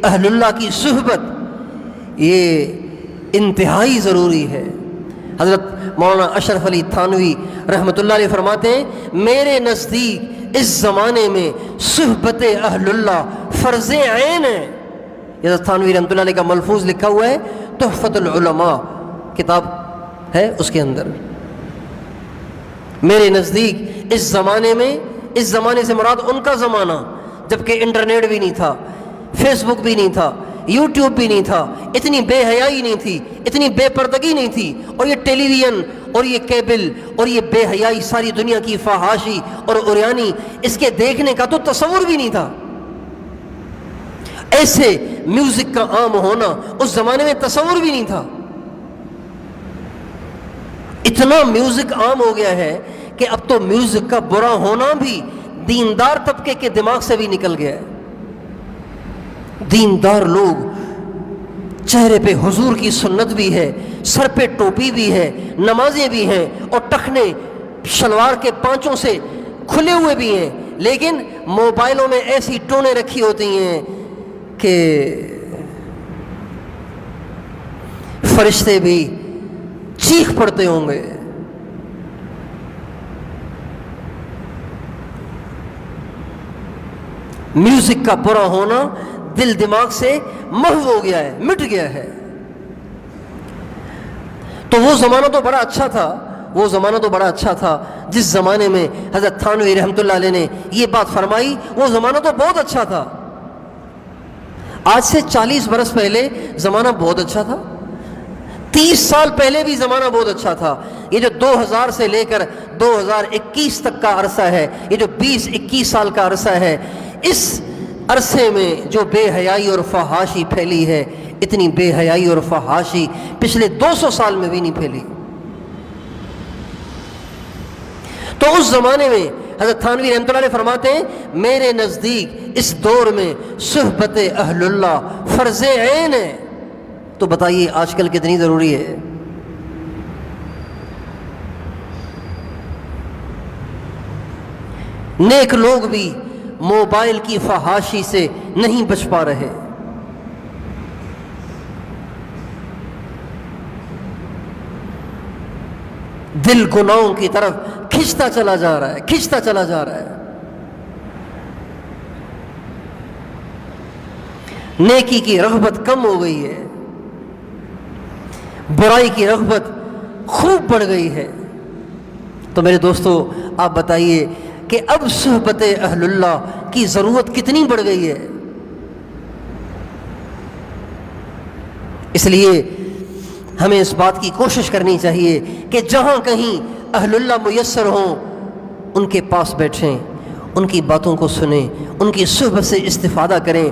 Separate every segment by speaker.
Speaker 1: اہل اللہ کی صحبت یہ انتہائی ضروری ہے۔ حضرت مولانا اشرف علی تھانوی رحمۃ اللہ علیہ فرماتے ہیں میرے نزدیک اس زمانے میں صحبت اہل اللہ فرض عین ہے۔ حضرت تھانوی رحمۃ اللہ علیہ کا ملفوظ لکھا ہوا ہے، تحفۃ العلماء کتاب ہے اس کے اندر۔ میرے نزدیک اس زمانے سے مراد ان کا زمانہ جبکہ انٹرنیٹ بھی نہیں تھا، فیس بک بھی نہیں تھا، یوٹیوب بھی نہیں تھا، اتنی بے حیائی نہیں تھی، اتنی بے پردگی نہیں تھی، اور یہ ٹیلی ویژن اور یہ کیبل اور یہ بے حیائی ساری دنیا کی فحاشی اور عریانی اس کے دیکھنے کا تو تصور بھی نہیں تھا۔ ایسے میوزک کا عام ہونا اس زمانے میں تصور بھی نہیں تھا۔ اتنا میوزک عام ہو گیا ہے کہ اب تو میوزک کا برا ہونا بھی دیندار طبقے کے دماغ سے بھی نکل گیا ہے۔ دیندار لوگ چہرے پہ حضور کی سنت بھی ہے، سر پہ ٹوپی بھی ہے، نمازیں بھی ہیں، اور ٹخنے شلوار کے پانچوں سے کھلے ہوئے بھی ہیں، لیکن موبائلوں میں ایسی ٹونیں رکھی ہوتی ہیں کہ فرشتے بھی چیخ پڑتے ہوں گے۔ میوزک کا برا ہونا دل دماغ سے محو ہو گیا ہے، مٹ گیا ہے۔ تو وہ زمانہ تو بڑا اچھا تھا جس زمانے میں حضرت تھانوی رحمۃ اللہ علیہ نے یہ بات فرمائی، وہ زمانہ تو بہت اچھا تھا۔ آج سے 40 برس پہلے زمانہ بہت اچھا تھا، 30 سال پہلے بھی زمانہ بہت اچھا تھا۔ یہ جو 2000 سے لے کر 2021 تک کا عرصہ ہے، یہ جو 20-21 سال کا عرصہ ہے، اس عرصے میں جو بے حیائی اور فحاشی پھیلی ہے، اتنی بے حیائی اور فحاشی پچھلے 200 سال میں بھی نہیں پھیلی۔ تو اس زمانے میں حضرت تھانوی رحمۃ اللہ علیہ فرماتے ہیں میرے نزدیک اس دور میں صحبت اہل اللہ فرض عین ہے۔ تو بتائیے آج کل کتنی ضروری ہے؟ نیک لوگ بھی موبائل کی فحاشی سے نہیں بچ پا رہے۔ دل گناہوں کی طرف کھنچتا چلا جا رہا ہے۔ نیکی کی رغبت کم ہو گئی ہے، برائی کی رغبت خوب بڑھ گئی ہے۔ تو میرے دوستو آپ بتائیے کہ اب صحبت اہل اللہ کی ضرورت کتنی بڑھ گئی ہے۔ اس لیے ہمیں اس بات کی کوشش کرنی چاہیے کہ جہاں کہیں اہل اللہ میسر ہوں ان کے پاس بیٹھیں، ان کی باتوں کو سنیں، ان کی صحبت سے استفادہ کریں۔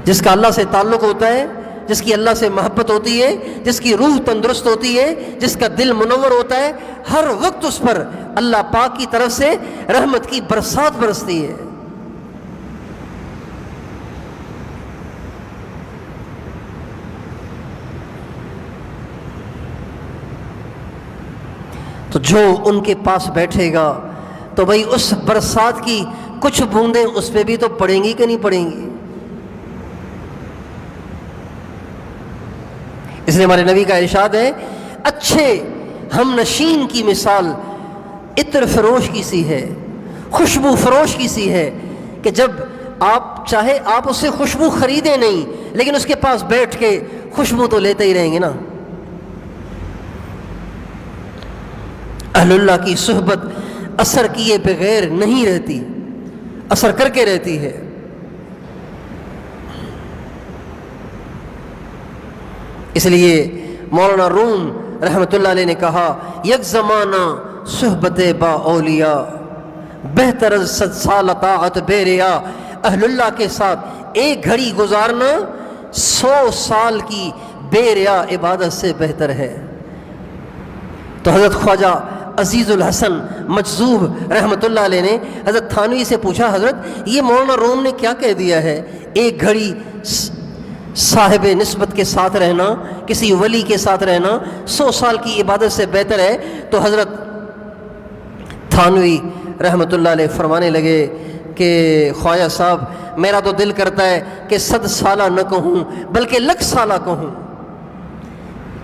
Speaker 1: جس کا اللہ سے تعلق ہوتا ہے، جس کی اللہ سے محبت ہوتی ہے، جس کی روح تندرست ہوتی ہے، جس کا دل منور ہوتا ہے، ہر وقت اس پر اللہ پاک کی طرف سے رحمت کی برسات برستی ہے۔ تو جو ان کے پاس بیٹھے گا تو بھائی اس برسات کی کچھ بوندیں اس پہ بھی تو پڑیں گی کہ نہیں پڑیں گی؟ اس لیے ہمارے نبی کا ارشاد ہے اچھے ہم نشین کی مثال عطر فروش کی سی ہے، خوشبو فروش کی سی ہے، کہ جب آپ چاہے آپ اس سے خوشبو خریدیں نہیں، لیکن اس کے پاس بیٹھ کے خوشبو تو لیتے ہی رہیں گے نا۔ اہل اللہ کی صحبت اثر کیے بغیر نہیں رہتی، اثر کر کے رہتی ہے۔ اس لیے مولانا روم رحمۃ اللہ علیہ نے کہا یک زمانہ صحبت با اولیاء بہتر از 100 سال طاعت بے ریا۔ اہل اللہ کے ساتھ ایک گھڑی گزارنا 100 سال کی بے ریا عبادت سے بہتر ہے۔ تو حضرت خواجہ عزیز الحسن مجذوب رحمۃ اللہ علیہ نے حضرت تھانوی سے پوچھا حضرت یہ مولانا روم نے کیا کہہ دیا ہے، ایک گھڑی صاحب نسبت کے ساتھ رہنا، کسی ولی کے ساتھ رہنا 100 سال کی عبادت سے بہتر ہے؟ تو حضرت تھانوی رحمۃ اللہ علیہ فرمانے لگے کہ خواجہ صاحب میرا تو دل کرتا ہے کہ 100 سالہ نہ کہوں بلکہ 100 سالہ کہوں۔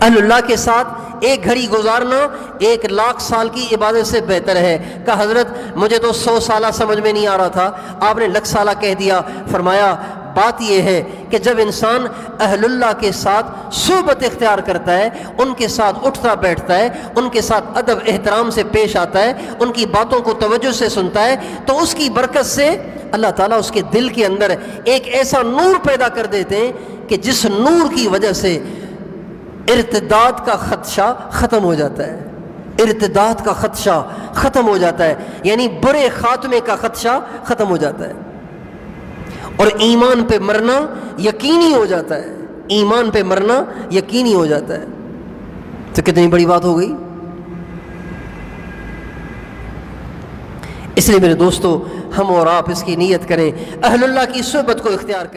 Speaker 1: اہل اللہ کے ساتھ ایک گھڑی گزارنا 1,00,000 سال کی عبادت سے بہتر ہے۔ کہا حضرت مجھے تو 100 سالہ سمجھ میں نہیں آ رہا تھا، آپ نے 1,00,000 سالہ کہہ دیا۔ فرمایا بات یہ ہے کہ جب انسان اہل اللہ کے ساتھ صحبت اختیار کرتا ہے، ان کے ساتھ اٹھتا بیٹھتا ہے، ان کے ساتھ ادب احترام سے پیش آتا ہے، ان کی باتوں کو توجہ سے سنتا ہے، تو اس کی برکت سے اللہ تعالیٰ اس کے دل کے اندر ایک ایسا نور پیدا کر دیتے ہیں کہ جس نور کی وجہ سے ارتداد کا خدشہ ختم ہو جاتا ہے، ارتداد کا خدشہ ختم ہو جاتا ہے، یعنی برے خاتمے کا خدشہ ختم ہو جاتا ہے، اور ایمان پہ مرنا یقینی ہو جاتا ہے، ایمان پہ مرنا یقینی ہو جاتا ہے۔ تو کتنی بڑی بات ہو گئی۔ اس لیے میرے دوستو، ہم اور آپ اس کی نیت کریں، اہل اللہ کی صحبت کو اختیار کریں۔